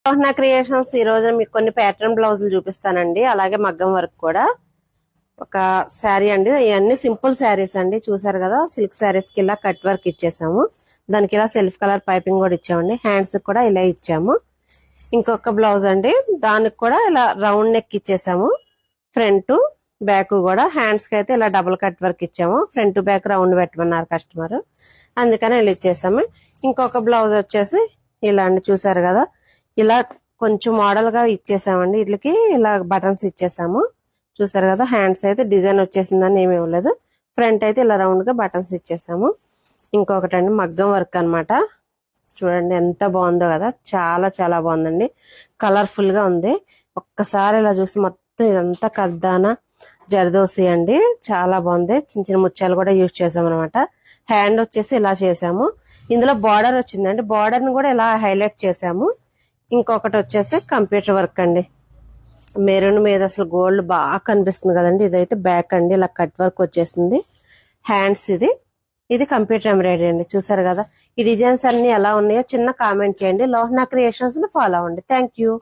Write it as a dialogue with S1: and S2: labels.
S1: లోహనా creations ఈ రోజు మీకు కొన్ని ప్యాటర్న్ బ్లౌజులు చూపిస్తానండి, అలాగే మగ్గం వర్క్ కూడా. ఒక శారీ అండి, ఇవన్నీ సింపుల్ శారీస్ అండి. చూసారు కదా, సిల్క్ శారీస్ కి ఇలా కట్ వర్క్ ఇచ్చేసాము, దానికి ఇలా సెల్ఫ్ కలర్ పైపింగ్ కూడా ఇచ్చామండి, హ్యాండ్స్ కూడా ఇలా ఇచ్చాము. ఇంకొక బ్లౌజ్ అండి, దానికి కూడా ఇలా రౌండ్ నెక్ ఇచ్చేసాము, ఫ్రంట్ బ్యాక్ కూడా. హ్యాండ్స్ కి అయితే ఇలా డబుల్ కట్ వర్క్ ఇచ్చాము, ఫ్రంట్ బ్యాక్ రౌండ్ పెట్టమన్నారు కస్టమర్, అందుకని ఇలా ఇచ్చేసాము. ఇంకొక బ్లౌజ్ వచ్చేసి ఇలా అండి, చూసారు కదా, ఇలా కొంచెం మోడల్ గా ఇచ్చేసామండి. వీటికి ఇలా బటన్స్ ఇచ్చేసాము, చూసారు కదా. హ్యాండ్స్ అయితే డిజైన్ వచ్చేసిందని ఏమి ఇవ్వలేదు, ఫ్రంట్ అయితే ఇలా రౌండ్ గా బటన్స్ ఇచ్చేసాము. ఇంకొకటి అండి మగ్గం వర్క్ అన్నమాట. చూడండి ఎంత బాగుందో కదా, చాలా చాలా బాగుందండి, కలర్ఫుల్ గా ఉంది. ఒక్కసారి ఇలా చూసి మొత్తం ఇదంతా కర్దానా జరదోసి అండి, చాలా బాగుంది. చిన్న చిన్న ముత్యాలు కూడా యూజ్ చేసాం అనమాట. హ్యాండ్ వచ్చేసి ఇలా చేసాము, ఇందులో బార్డర్ వచ్చిందండి, బార్డర్ ని కూడా ఇలా హైలైట్ చేసాము. ఇంకొకటి వచ్చేసి కంప్యూటర్ వర్క్ అండి, మెరూన్ మీద అసలు గోల్డ్ బాగా కనిపిస్తుంది కదండి. ఇదైతే బ్యాక్ అండి, ఇలా కట్ వర్క్ వచ్చేసింది. హ్యాండ్స్ ఇది కంప్యూటర్ ఎంబ్రాయిడరీ అండి. చూసారు కదా, ఈ డిజైన్స్ అన్ని ఎలా ఉన్నాయో చిన్న కామెంట్ చేయండి. లోహనా క్రియేషన్స్ ని ఫాలో అవ్వండి. Thank you.